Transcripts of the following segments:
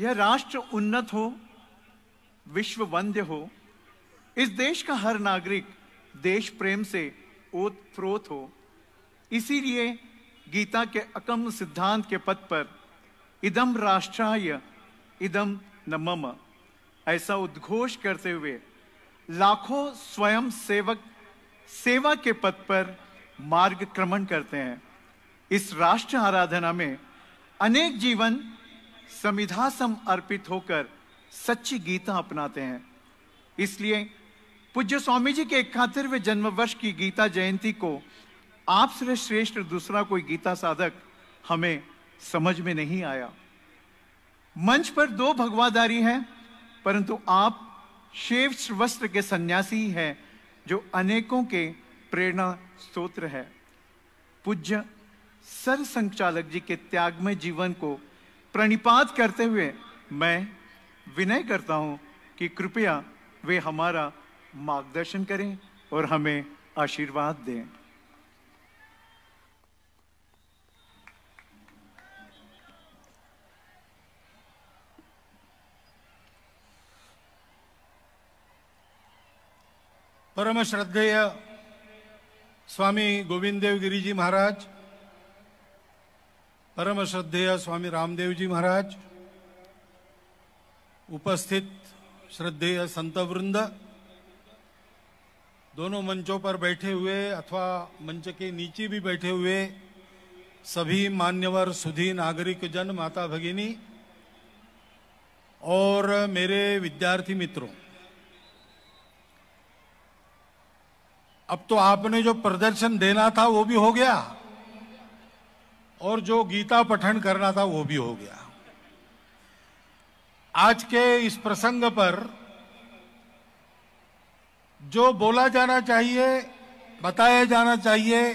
यह राष्ट्र उन्नत हो, विश्व वंद्य हो, इस देश का हर नागरिक देश प्रेम से ओतप्रोत हो, इसीलिए गीता के अकम सिद्धांत के पथ पर इदम राष्ट्राय इदम न मम ऐसा उद्घोष करते हुए लाखों स्वयं सेवक सेवा के पथ पर मार्गक्रमण करते हैं। इस राष्ट्र आराधना में अनेक जीवन समिधा सम अर्पित होकर सच्ची गीता अपनाते हैं। इसलिए पूज्य स्वामी जी के 71वें जन्म वर्ष की गीता जयंती को आपसे श्रेष्ठ दूसरा कोई गीता साधक हमें समझ में नहीं आया। मंच पर 2 भगवाधारी हैं, परंतु आप श्वेत वस्त्र के सन्यासी हैं जो अनेकों के प्रेरणा स्रोत है। पूज्य सर संचालक जी के त्यागमय जीवन को प्रणिपात करते हुए मैं विनय करता हूं कि कृपया वे हमारा मार्गदर्शन करें और हमें आशीर्वाद दें। परम श्रद्धेय स्वामी गोविंद देव गिरी जी महाराज, परम श्रद्धेय स्वामी रामदेव जी महाराज, उपस्थित श्रद्धेय संत वृंद, दोनों मंचों पर बैठे हुए अथवा मंच के नीचे भी बैठे हुए सभी मान्यवर सुधी नागरिक जन, माता भगिनी और मेरे विद्यार्थी मित्रों, अब तो आपने जो प्रदर्शन देना था वो भी हो गया और जो गीता पठन करना था वो भी हो गया। आज के इस प्रसंग पर जो बोला जाना चाहिए, बताया जाना चाहिए,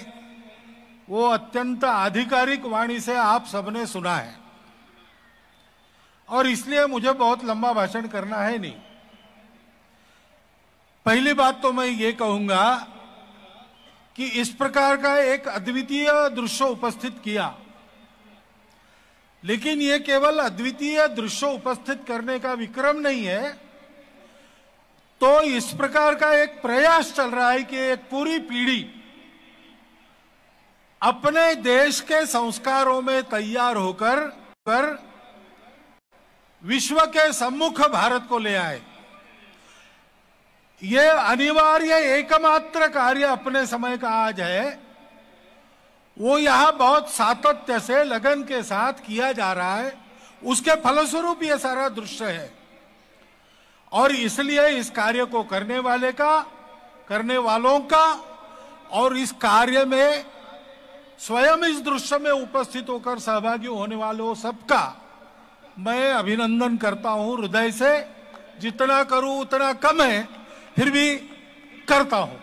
वो अत्यंत आधिकारिक वाणी से आप सबने सुना है और इसलिए मुझे बहुत लंबा भाषण करना है नहीं। पहली बात तो मैं ये कहूंगा कि इस प्रकार का एक अद्वितीय दृश्य उपस्थित किया, लेकिन ये केवल अद्वितीय दृश्य उपस्थित करने का विक्रम नहीं है, तो इस प्रकार का एक प्रयास चल रहा है कि एक पूरी पीढ़ी अपने देश के संस्कारों में तैयार होकर विश्व के सम्मुख भारत को ले आए। ये अनिवार्य एकमात्र कार्य अपने समय का आज है, वो यहां बहुत सातत्य से लगन के साथ किया जा रहा है, उसके फलस्वरूप ये सारा दृश्य है। और इसलिए इस कार्य को करने वालों का और इस कार्य में स्वयं इस दृश्य में उपस्थित होकर सहभागी होने वालों सबका मैं अभिनंदन करता हूं हृदय से। जितना करूं उतना कम है, फिर भी करता हूं।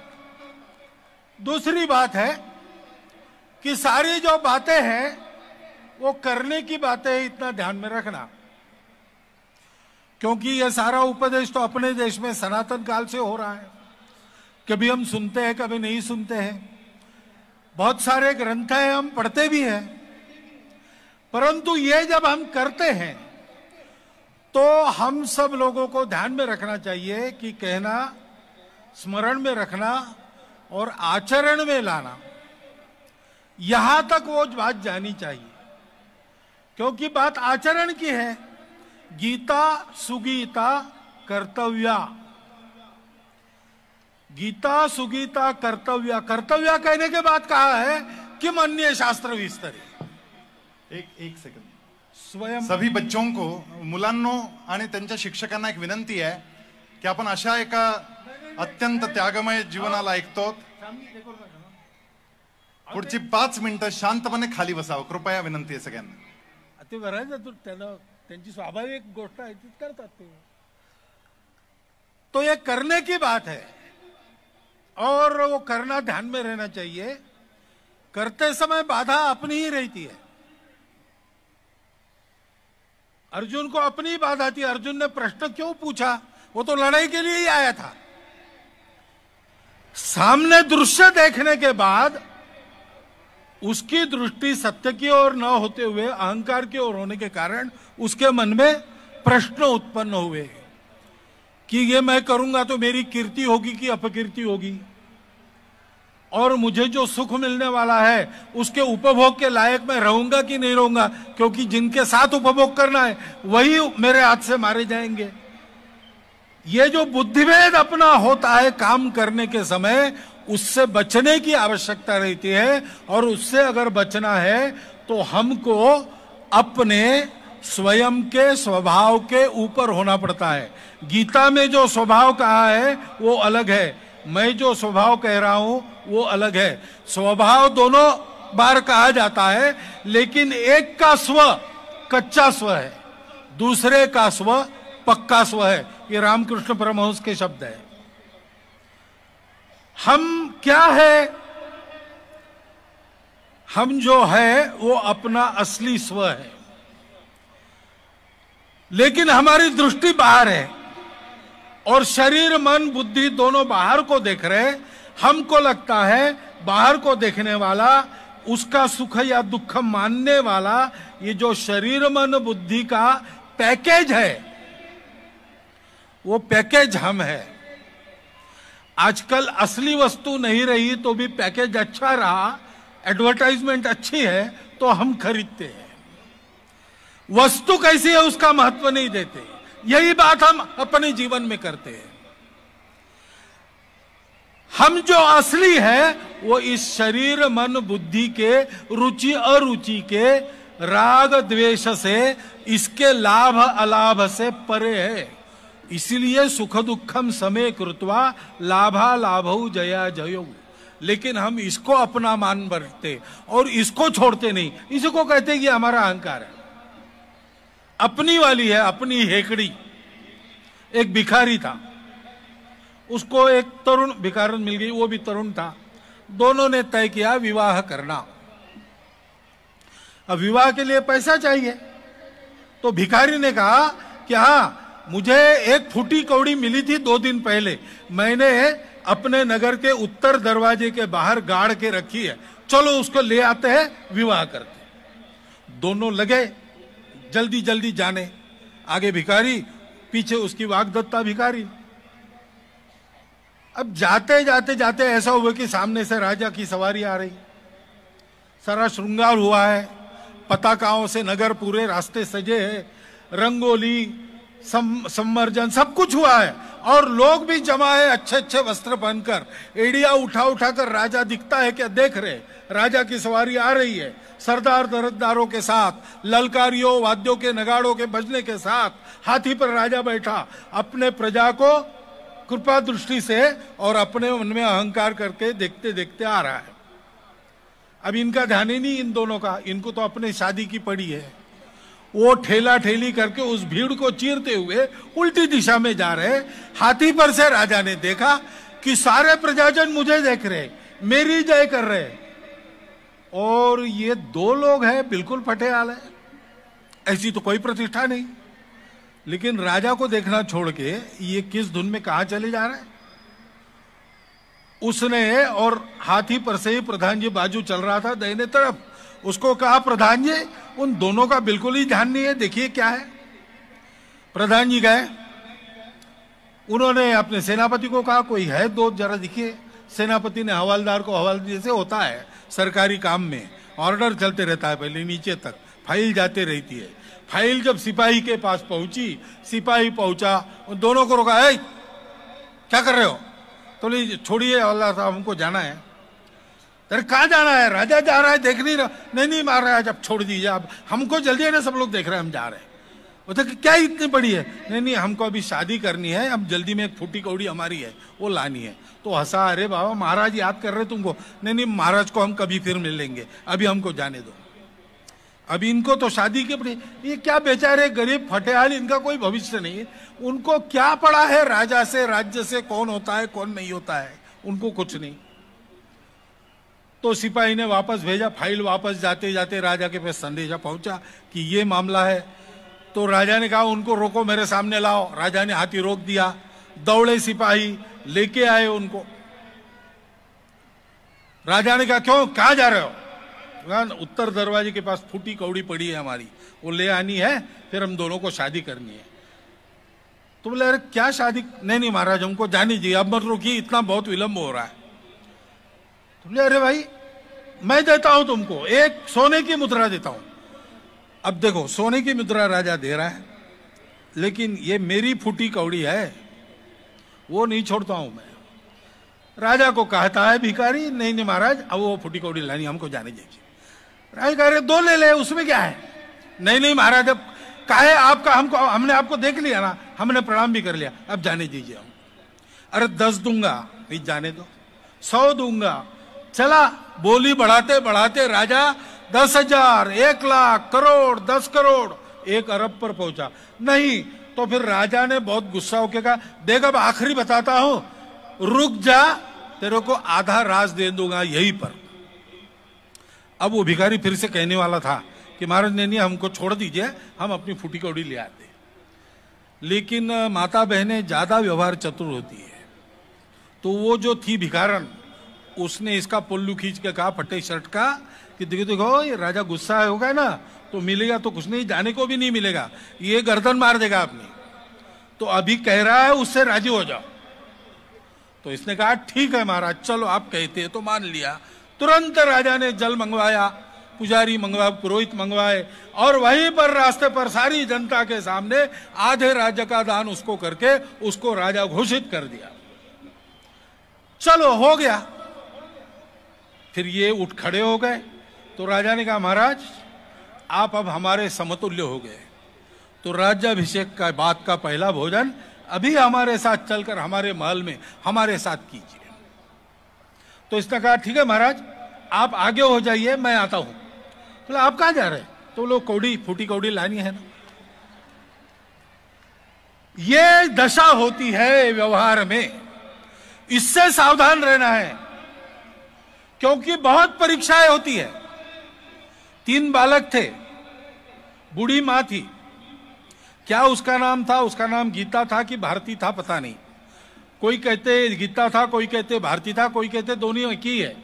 दूसरी बात है कि सारी जो बातें हैं वो करने की बातें हैं, इतना ध्यान में रखना, क्योंकि ये सारा उपदेश तो अपने देश में सनातन काल से हो रहा है। कभी हम सुनते हैं, कभी नहीं सुनते हैं, बहुत सारे ग्रंथ हैं, हम पढ़ते भी हैं, परंतु ये जब हम करते हैं तो हम सब लोगों को ध्यान में रखना चाहिए कि कहना, स्मरण में रखना और आचरण में लाना, यहां तक वो बात जानी चाहिए, क्योंकि बात आचरण की है। गीता सुगीता कर्तव्या, गीता सुगीता कर्तव्या, कर्तव्या कहने के बाद कहा है कि अन्य शास्त्र विस्तरे। एक सेकंड, स्वयं सभी बच्चों को, मुलांनो आणि त्यांच्या शिक्षकांना एक विनंती आहे की आपण अशा एका अत्यंत त्यागमय जीवनाला ऐकतो, पुढची 5 मिनिटं शांतपणे खाली बसावं, कृपया विनंती आहे सगळ्यांना। ते बराच त्याला त्यांची स्वाभाविक गोष्ट आहे, तीच करतात ते। तो ये करने की बात है और वो करना ध्यान में रहना चाहिए। करते समय बाधा अपनी ही रहती है। अर्जुन को अपनी बाधा थी। अर्जुन ने प्रश्न क्यों पूछा? वो तो लड़ाई के लिए ही आया था। सामने दृश्य देखने के बाद उसकी दृष्टि सत्य की ओर न होते हुए अहंकार की ओर होने के कारण उसके मन में प्रश्न उत्पन्न हुए कि ये मैं करूंगा तो मेरी कीर्ति होगी कि अपकीर्ति होगी, और मुझे जो सुख मिलने वाला है उसके उपभोग के लायक मैं रहूंगा कि नहीं रहूंगा, क्योंकि जिनके साथ उपभोग करना है वही मेरे हाथ से मारे जाएंगे। ये जो बुद्धिभेद अपना होता है काम करने के समय, उससे बचने की आवश्यकता रहती है। और उससे अगर बचना है तो हमको अपने स्वयं के स्वभाव के ऊपर होना पड़ता है। गीता में जो स्वभाव कहा है वो अलग है, मैं जो स्वभाव कह रहा हूं वो अलग है। स्वभाव दोनों बार कहा जाता है, लेकिन एक का स्व कच्चा स्व है, दूसरे का स्व पक्का स्व है। ये रामकृष्ण परमहंस के शब्द है। हम क्या है? हम जो है वो अपना असली स्व है, लेकिन हमारी दृष्टि बाहर है और शरीर मन बुद्धि दोनों बाहर को देख रहे। हमको लगता है बाहर को देखने वाला, उसका सुख या दुख मानने वाला, ये जो शरीर मन बुद्धि का पैकेज है वो पैकेज हम है। आजकल असली वस्तु नहीं रही तो भी पैकेज अच्छा रहा, एडवर्टाइजमेंट अच्छी है तो हम खरीदते हैं। वस्तु कैसी है उसका महत्व नहीं देते। यही बात हम अपने जीवन में करते हैं। हम जो असली है वो इस शरीर मन बुद्धि के रुचि अरुचि के राग द्वेष से, इसके लाभ अलाभ से परे है। इसीलिए सुख दुखम समे कृत्वा लाभा लाभौ जया जयौ। लेकिन हम इसको अपना मान बरतते और इसको छोड़ते नहीं। इसी को कहते हैं कि हमारा अहंकार है, अपनी वाली है, अपनी हेकड़ी। एक भिखारी था, उसको एक तरुण भिखारन मिल गई, वो भी तरुण था। दोनों ने तय किया विवाह करना। अब विवाह के लिए पैसा चाहिए, तो भिखारी ने कहा कि हाँ, मुझे एक फूटी कौड़ी मिली थी 2 दिन पहले, मैंने अपने नगर के उत्तर दरवाजे के बाहर गाड़ के रखी है, चलो उसको ले आते हैं, विवाह करते। दोनों लगे जल्दी जल्दी जाने, आगे भिखारी, पीछे उसकी वाग्दत्ता भिखारी। अब जाते जाते जाते ऐसा हुआ कि सामने से राजा की सवारी आ रही, सारा श्रृंगार हुआ है, पताकाओं से नगर पूरे रास्ते सजे हैं, रंगोली सम्मर्जन सब कुछ हुआ है, और लोग भी जमा है अच्छे अच्छे वस्त्र पहनकर। एड़िया उठा उठा कर राजा दिखता है क्या देख रहे, राजा की सवारी आ रही है, सरदार दरजदारों के साथ, ललकारियों वाद्यों के नगाड़ों के बजने के साथ हाथी पर राजा बैठा, अपने प्रजा को कृपा दृष्टि से और अपने मन में अहंकार करके देखते देखते आ रहा है। अब इनका ध्यान ही नहीं इन दोनों का, इनको तो अपने शादी की पड़ी है। वो ठेला ठेली करके उस भीड़ को चीरते हुए उल्टी दिशा में जा रहे। हाथी पर से राजा ने देखा कि सारे प्रजाजन मुझे देख रहे, मेरी जय कर रहे, और ये 2 लोग हैं बिल्कुल फटे हाल है, ऐसी तो कोई प्रतिष्ठा नहीं। लेकिन राजा को देखना छोड़ के ये किस धुन में कहां चले जा रहे हैं। उसने, और हाथी पर से ही प्रधान जी बाजू चल रहा था दाहिने तरफ, उसको कहा प्रधान जी उन दोनों का बिल्कुल ही ध्यान नहीं है, देखिए क्या है। प्रधान जी गए, उन्होंने अपने सेनापति को कहा कोई है दो जरा दिखिए। सेनापति ने हवालदार को, हवालदार जैसे होता है सरकारी काम में, ऑर्डर चलते रहता है पहले नीचे तक, फाइल जाते रहती है। फाइल जब सिपाही के पास पहुंची, सिपाही पहुंचा, उन दोनों को रोका, है क्या कर रहे हो? तो छोड़िए हवलदार साहब, हमको जाना है। अरे कहाँ जाना है? राजा जा रहा है, देख नहीं रहा। नहीं मार रहा है, जब छोड़ दीजिए आप, हमको जल्दी है ना, सब लोग देख रहे हैं, हम जा रहे हैं। वो तो क्या इतनी बड़ी है? नहीं हमको अभी शादी करनी है, अब जल्दी में एक फूटी कौड़ी हमारी है वो लानी है। तो हंसा, अरे बाबा महाराज याद कर रहे तुमको। नहीं महाराज को हम कभी फिर मिलेंगे, अभी हमको जाने दो। अभी इनको तो शादी के पड़ी, ये क्या बेचारे गरीब फटेहाल, इनका कोई भविष्य नहीं है। उनको क्या पड़ा है राजा से, राज्य से, कौन होता है कौन नहीं होता है, उनको कुछ नहीं। तो सिपाही ने वापस भेजा, फाइल वापस जाते जाते राजा के पास संदेशा पहुंचा कि ये मामला है। तो राजा ने कहा उनको रोको, मेरे सामने लाओ। राजा ने हाथी रोक दिया, दौड़े सिपाही लेके आए उनको। राजा ने कहा क्यों, कहां जा रहे हो? उत्तर दरवाजे के पास फूटी कौड़ी पड़ी है हमारी, वो ले आनी है, फिर हम दोनों को शादी करनी है। तो बोले अरे क्या शादी, नहीं महाराज हमको जानी चाहिए, अब मत रुकिए, इतना बहुत विलंब हो रहा है। तो बोले अरे भाई मैं देता हूं तुमको, एक सोने की मुद्रा देता हूं। अब देखो सोने की मुद्रा राजा दे रहा है, लेकिन ये मेरी फूटी कौड़ी है, वो नहीं छोड़ता हूं मैं। राजा को कहता है भिखारी, नहीं महाराज अब वो फूटी कौड़ी लानी, हमको जाने दीजिए। राजा कह रहे 2 ले ले, उसमें क्या है। नहीं महाराज अब काहे आपका, हमने आपको देख लिया ना, हमने प्रणाम भी कर लिया, अब जाने दीजिए हम। अरे 10 दूंगा, नहीं जाने दो, 100 दूंगा। चला बोली बढ़ाते बढ़ाते राजा 10,000, 1 लाख, करोड़, 10 करोड़, 1 अरब पर पहुंचा। नहीं तो फिर राजा ने बहुत गुस्सा होकर कहा, देख अब आखिरी बताता हूं, रुक जा, तेरे को आधा राज दे दूंगा यहीं पर। अब वो भिखारी फिर से कहने वाला था कि महाराज नहीं हमको छोड़ दीजिए, हम अपनी फूटी कौड़ी ले आते। लेकिन माता बहनें ज्यादा व्यवहार चतुर होती है, तो वो जो थी भिखारन, उसने इसका पल्लू खींच के कहा फटे शर्ट का कि देखो देखो ये राजा गुस्सा होगा ना तो मिलेगा तो कुछ नहीं, जाने को भी नहीं मिलेगा, ये गर्दन मार देगा अपनी, तो अभी कह रहा है उससे राजी हो जाओ। तो इसने कहा ठीक है महाराज, चलो आप कहते हैं तो मान लिया। तुरंत राजा ने जल मंगवाया, पुजारी मंगवा, पुरोहित मंगवाए, और वहीं पर रास्ते पर सारी जनता के सामने आधे राज्य का दान उसको करके उसको राजा घोषित कर दिया। चलो हो गया। फिर ये उठ खड़े हो गए, तो राजा ने कहा महाराज आप अब हमारे समतुल्य हो गए, तो राज्याभिषेक का बाद का पहला भोजन अभी हमारे साथ चलकर हमारे महल में हमारे साथ कीजिए। तो इसने कहा ठीक है महाराज आप आगे हो जाइए, मैं आता हूं। तो आप कहां जा रहे हैं? तो लोग कौड़ी, फूटी कौड़ी लानी है ना। ये दशा होती है व्यवहार में, इससे सावधान रहना है, क्योंकि बहुत परीक्षाएं होती है। 3 बालक थे, बूढ़ी मां थी, क्या उसका नाम था? उसका नाम गीता था कि भारती था पता नहीं, कोई कहते गीता था, कोई कहते भारती था, कोई कहते दोनों एक ही है।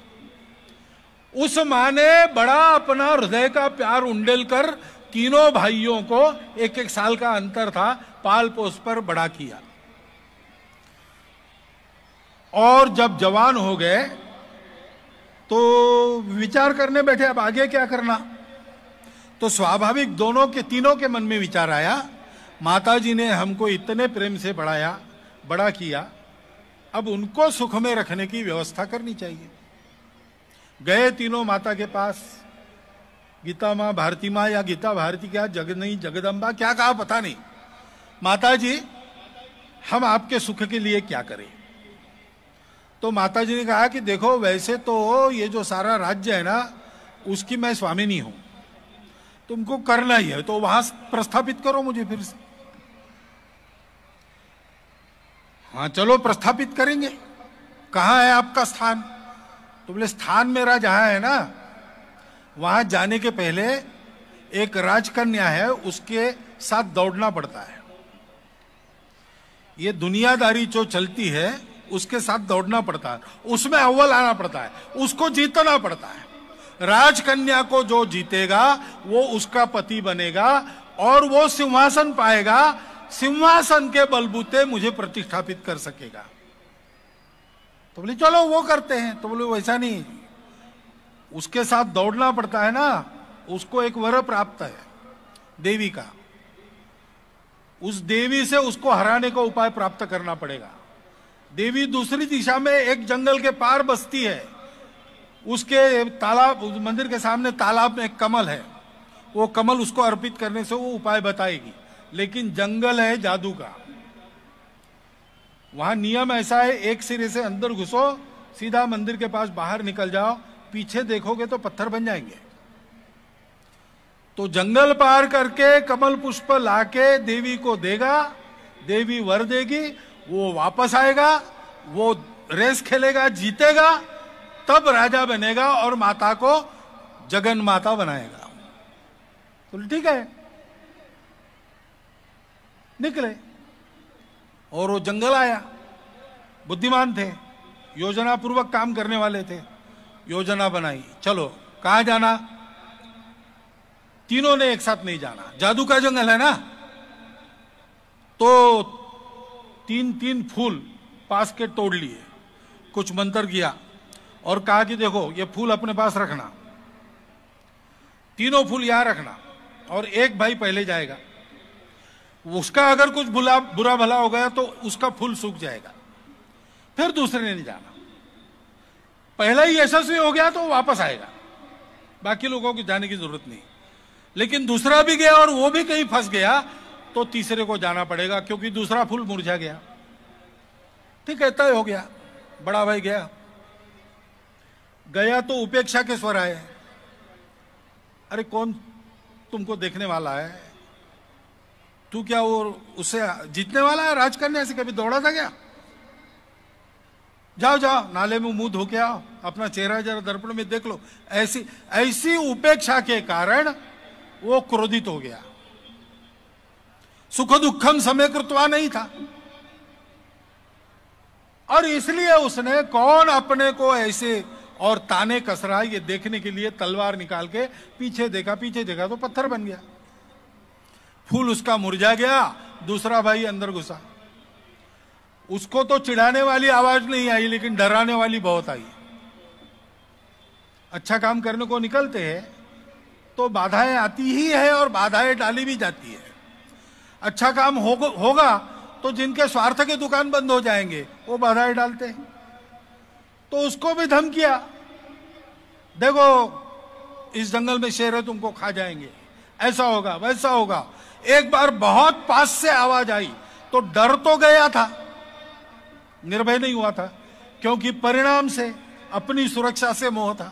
उस मां ने बड़ा अपना हृदय का प्यार उंडेल कर तीनों भाइयों को 1-1 साल का अंतर था, पाल पोस पर बड़ा किया। और जब जवान हो गए तो विचार करने बैठे अब आगे क्या करना। तो स्वाभाविक तीनों के मन में विचार आया, माताजी ने हमको इतने प्रेम से बड़ा किया, अब उनको सुख में रखने की व्यवस्था करनी चाहिए। गए तीनों माता के पास, गीता माँ, भारती माँ, या गीता भारती क्या, जगनई जगदम्बा क्या कहा पता नहीं, माताजी हम आपके सुख के लिए क्या करें। तो माताजी ने कहा कि देखो वैसे तो ये जो सारा राज्य है ना उसकी मैं स्वामिनी हूं, तुमको करना ही है, तो वहां प्रस्थापित करो मुझे फिर से। हाँ चलो प्रस्थापित करेंगे, कहां है आपका स्थान? तो बोले स्थान मेरा जहां है ना, वहां जाने के पहले एक राजकन्या है, उसके साथ दौड़ना पड़ता है। ये दुनियादारी जो चलती है उसके साथ दौड़ना पड़ता है, उसमें अव्वल आना पड़ता है, उसको जीतना पड़ता है। राजकन्या को जो जीतेगा वो उसका पति बनेगा और वो सिंहासन पाएगा, सिंहासन के बलबूते मुझे प्रतिष्ठापित कर सकेगा। तो बोले चलो वो करते हैं। तो बोले वैसा नहीं, उसके साथ दौड़ना पड़ता है ना, उसको एक वर प्राप्त है देवी का, उस देवी से उसको हराने का उपाय प्राप्त करना पड़ेगा। देवी दूसरी दिशा में एक जंगल के पार बसती है, उसके तालाब, उस मंदिर के सामने तालाब में एक कमल है, वो कमल उसको अर्पित करने से वो उपाय बताएगी। लेकिन जंगल है जादू का, वहां नियम ऐसा है, एक सिरे से अंदर घुसो, सीधा मंदिर के पास बाहर निकल जाओ, पीछे देखोगे तो पत्थर बन जाएंगे। तो जंगल पार करके कमल पुष्प लाके देवी को देगा, देवी वर देगी, वो वापस आएगा, वो रेस खेलेगा, जीतेगा, तब राजा बनेगा और माता को जगन माता बनाएगा। तो ठीक है, निकले और वो जंगल आया। बुद्धिमान थे, योजना पूर्वक काम करने वाले थे, योजना बनाई, चलो कहां जाना। तीनों ने एक साथ नहीं जाना, जादू का जंगल है ना, तो तीन फूल पास के तोड़ लिए, कुछ मंत्र किया और कहा कि देखो ये फूल अपने पास रखना, तीनों फूल यहां रखना, और एक भाई पहले जाएगा, उसका अगर कुछ बुरा भला हो गया तो उसका फूल सूख जाएगा, फिर दूसरे ने नहीं जाना, पहला ही यशस्वी हो गया तो वापस आएगा, बाकी लोगों को जाने की जरूरत नहीं। लेकिन दूसरा भी गया और वो भी कहीं फंस गया तो तीसरे को जाना पड़ेगा, क्योंकि दूसरा फूल मुरझा गया। ठीक है, तय हो गया। बड़ा भाई गया तो उपेक्षा के स्वर आए, अरे कौन तुमको देखने वाला है, तू क्या वो उससे जीतने वाला है, राज करने से कभी दौड़ा था क्या? जाओ जाओ नाले में मुंह धो के आओ, अपना चेहरा जरा दर्पण में देख लो। ऐसी उपेक्षा के कारण वो क्रोधित हो गया। सुख दुखम समय कृत्वा नहीं था, और इसलिए उसने कौन अपने को ऐसे और ताने कस रहा है ये देखने के लिए तलवार निकाल के पीछे देखा तो पत्थर बन गया, फूल उसका मुरझा गया। दूसरा भाई अंदर घुसा, उसको तो चिढ़ाने वाली आवाज नहीं आई, लेकिन डराने वाली बहुत आई। अच्छा काम करने को निकलते हैं तो बाधाएं आती ही है और बाधाएं डाली भी जाती है। अच्छा काम होगा तो जिनके स्वार्थ के दुकान बंद हो जाएंगे वो बाधाएं डालते हैं। तो उसको भी धमकिया, देखो इस जंगल में शेर है, तुमको खा जाएंगे, ऐसा होगा वैसा होगा। एक बार बहुत पास से आवाज आई तो डर तो गया था, निर्भय नहीं हुआ था, क्योंकि परिणाम से अपनी सुरक्षा से मोह था।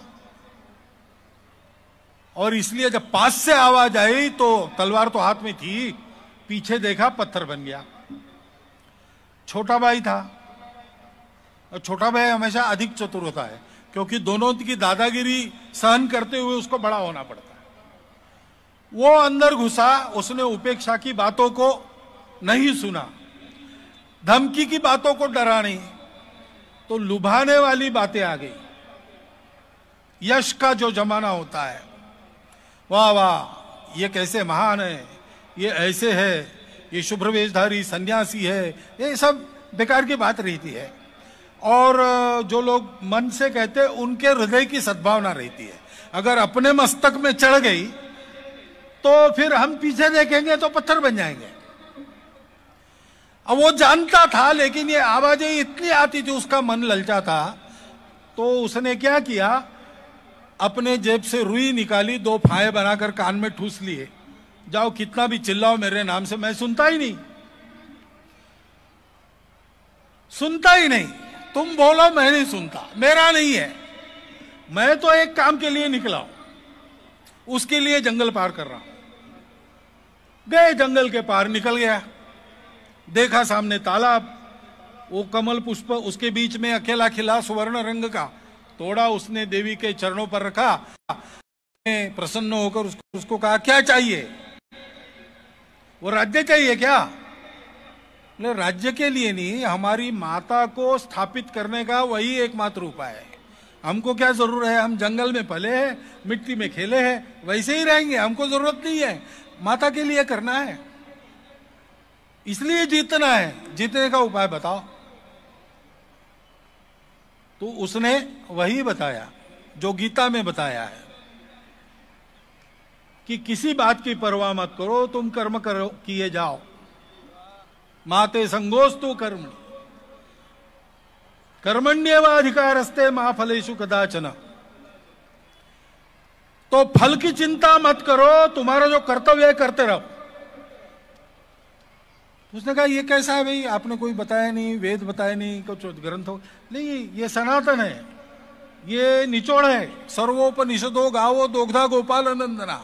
और इसलिए जब पास से आवाज आई तो तलवार तो हाथ में थी, पीछे देखा पत्थर बन गया। छोटा भाई था, और छोटा भाई हमेशा अधिक चतुर होता है, क्योंकि दोनों की दादागिरी सहन करते हुए उसको बड़ा होना पड़ता है। वो अंदर घुसा, उसने उपेक्षा की बातों को नहीं सुना, धमकी की बातों को डरा नहीं, तो लुभाने वाली बातें आ गई। यश का जो जमाना होता है, वाह वाह ये कैसे महान है, ये ऐसे है, ये शुभ्र वेशधारी सन्यासी है, ये सब बेकार की बात रहती है। और जो लोग मन से कहते उनके हृदय की सद्भावना रहती है। अगर अपने मस्तक में चढ़ गई तो फिर हम पीछे देखेंगे तो पत्थर बन जाएंगे। अब वो जानता था, लेकिन ये आवाजें इतनी आती थी, उसका मन ललचा था। तो उसने क्या किया, अपने जेब से रुई निकाली, 2 फाये बनाकर कान में ठूस लिए, जाओ कितना भी चिल्लाओ मेरे नाम से, मैं सुनता ही नहीं, तुम बोलो मैं नहीं सुनता, मेरा नहीं है, मैं तो एक काम के लिए निकला हूं, उसके लिए जंगल पार कर रहा हूं। गए जंगल के पार, निकल गया, देखा सामने तालाब, वो कमल पुष्प उसके बीच में अकेला खिला सुवर्ण रंग का, तोड़ा उसने, देवी के चरणों पर रखा, प्रसन्न होकर उसको कहा क्या चाहिए, वो राज्य चाहिए क्या? बोले राज्य के लिए नहीं, हमारी माता को स्थापित करने का वही एकमात्र उपाय है। हमको क्या जरूरत है, हम जंगल में पले हैं, मिट्टी में खेले हैं, वैसे ही रहेंगे, हमको जरूरत नहीं है, माता के लिए करना है, इसलिए जीतना है, जीतने का उपाय बताओ। तो उसने वही बताया जो गीता में बताया है कि किसी बात की परवाह मत करो, तुम कर्म करो किए जाओ, माते संगोस्तु कर्म कर्मण्येवाधिकारस्ते मा फलेषु कदाचन। तो फल की चिंता मत करो, तुम्हारा जो कर्तव्य है करते रहो। उसने कहा ये कैसा है भाई, आपने कोई बताया नहीं, वेद बताया नहीं, कुछ ग्रंथ हो नहीं, ये सनातन है, ये निचोड़ है, सर्वोपनिषदो गावो दोग्धा गोपाल नंदना।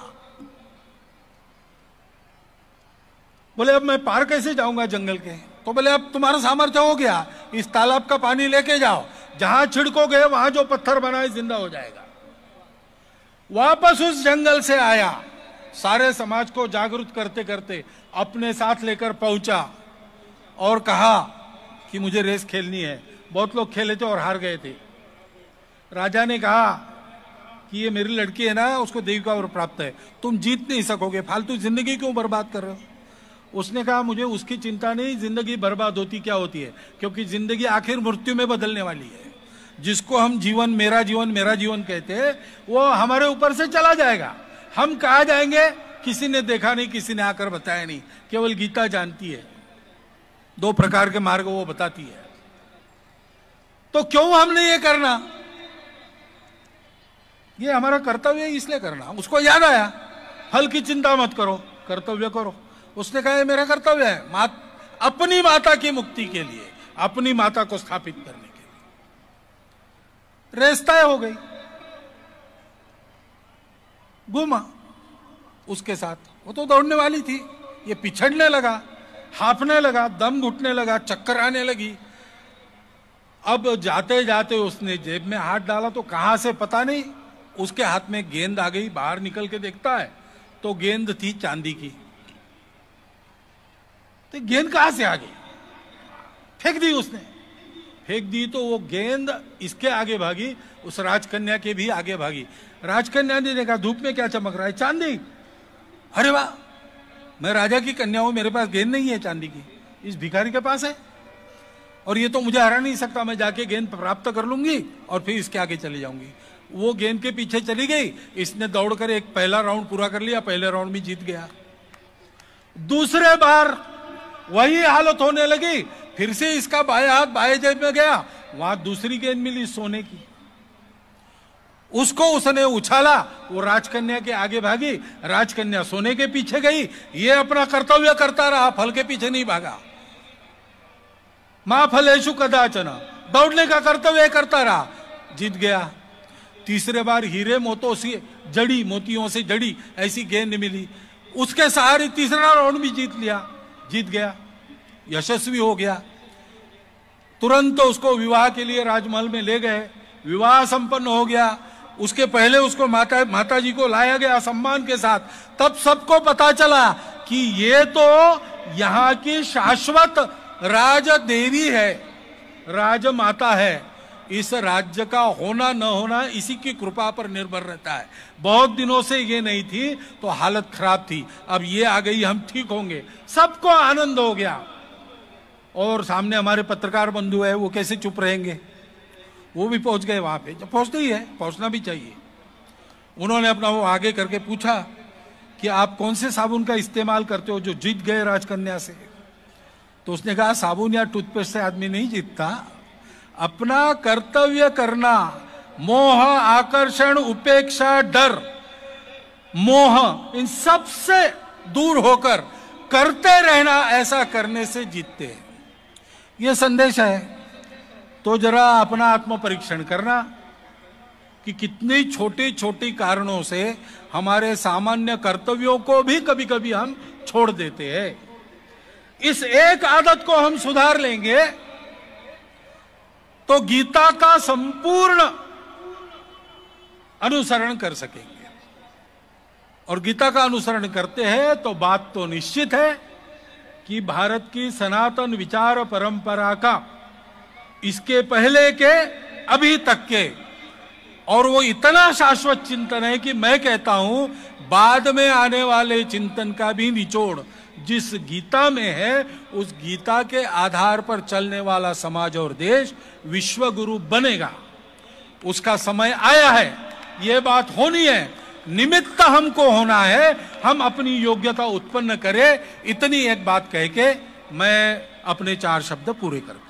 बोले अब मैं पार कैसे जाऊंगा जंगल के? तो बोले अब तुम्हारा सामर्थ्य हो गया, इस तालाब का पानी लेके जाओ, जहां छिड़कोगे वहां जो पत्थर बना है जिंदा हो जाएगा। वापस उस जंगल से आया, सारे समाज को जागरूक करते करते अपने साथ लेकर पहुंचा और कहा कि मुझे रेस खेलनी है। बहुत लोग खेले थे और हार गए थे। राजा ने कहा कि ये मेरी लड़की है ना, उसको देवी का वर प्राप्त है, तुम जीत नहीं सकोगे, फालतू जिंदगी क्यों बर्बाद कर रहे हो? उसने कहा मुझे उसकी चिंता नहीं, जिंदगी बर्बाद होती क्या होती है, क्योंकि जिंदगी आखिर मृत्यु में बदलने वाली है। जिसको हम जीवन मेरा जीवन कहते हैं, वो हमारे ऊपर से चला जाएगा। हम कहाँ जाएंगे किसी ने देखा नहीं, किसी ने आकर बताया नहीं, केवल गीता जानती है। 2 प्रकार के मार्ग वो बताती है। तो क्यों हमने ये करना? ये हमारा कर्तव्य है, इसलिए करना। उसको याद आया, फल की चिंता मत करो, कर्तव्य करो। उसने कहा ये मेरा कर्तव्य है, अपनी माता की मुक्ति के लिए, अपनी माता को स्थापित करने के लिए। रेस तय हो गई, घूमा उसके साथ। वो तो दौड़ने वाली थी, ये पिछड़ने लगा, हांफने लगा, दम घुटने लगा, चक्कर आने लगी। अब जाते जाते उसने जेब में हाथ डाला तो कहां से पता नहीं, उसके हाथ में गेंद आ गई। बाहर निकल के देखता है तो गेंद थी चांदी की। तो गेंद कहां से आ गई? फेंक दी उसने। फेंक दी तो वो गेंद इसके आगे भागी, उस राजकन्या के भी आगे भागी। राजकन्या ने देखा धूप में क्या चमक रहा है, चांदी। अरे वाह, मैं राजा की कन्या हूं, मेरे पास गेंद नहीं है चांदी की, इस भिखारी के पास है, और ये तो मुझे हरा नहीं सकता। मैं जाके गेंद प्राप्त कर लूंगी और फिर इसके आगे चली जाऊंगी। वो गेंद के पीछे चली गई। इसने दौड़कर एक पहला राउंड पूरा कर लिया, पहले राउंड में जीत गया। दूसरे बार वही हालत होने लगी, फिर से इसका बाएं हाथ बाएं जेब में गया, वहां दूसरी गेंद मिली सोने की। उसको उसने उछाला, वो राजकन्या के आगे भागी, राजकन्या सोने के पीछे गई। ये अपना कर्तव्य करता रहा, फल के पीछे नहीं भागा। मां फलेषु कदाचन, दौड़ने का कर्तव्य करता रहा, जीत गया। तीसरे बार हीरे मोतों से जड़ी, मोतियों से जड़ी ऐसी गेंद मिली, उसके सहारे तीसरा राउंड भी जीत गया, यशस्वी हो गया। तुरंत उसको विवाह के लिए राजमहल में ले गए, विवाह संपन्न हो गया। उसके पहले उसको माता जी को लाया गया सम्मान के साथ। तब सबको पता चला कि ये तो यहाँ की शाश्वत राज देवी है, राजमाता है। इस राज्य का होना न होना इसी की कृपा पर निर्भर रहता है। बहुत दिनों से ये नहीं थी तो हालत खराब थी, अब ये आ गई, हम ठीक होंगे। सबको आनंद हो गया। और सामने हमारे पत्रकार बंधु है, वो कैसे चुप रहेंगे? वो भी पहुंच गए वहां पे, जब पहुंचते ही है, पहुंचना भी चाहिए। उन्होंने अपना वो आगे करके पूछा कि आप कौन से साबुन का इस्तेमाल करते हो जो जीत गए राजकन्या से? तो उसने कहा साबुन या टूथपेस्ट से आदमी नहीं जीतता, अपना कर्तव्य करना, मोह, आकर्षण, उपेक्षा, डर, मोह, इन सब से दूर होकर करते रहना, ऐसा करने से जीतते हैं। यह संदेश है। तो जरा अपना आत्म परीक्षण करना कि कितनी छोटी छोटी कारणों से हमारे सामान्य कर्तव्यों को भी कभी कभी हम छोड़ देते हैं। इस एक आदत को हम सुधार लेंगे तो गीता का संपूर्ण अनुसरण कर सकेंगे। और गीता का अनुसरण करते हैं तो बात तो निश्चित है कि भारत की सनातन विचार परंपरा का, इसके पहले के अभी तक के, और वो इतना शाश्वत चिंतन है कि मैं कहता हूं बाद में आने वाले चिंतन का भी निचोड़ जिस गीता में है, उस गीता के आधार पर चलने वाला समाज और देश विश्व गुरु बनेगा। उसका समय आया है, ये बात होनी है, निमित्त हमको होना है, हम अपनी योग्यता उत्पन्न करें। इतनी एक बात कह के मैं अपने 4 शब्द पूरे करता हूं।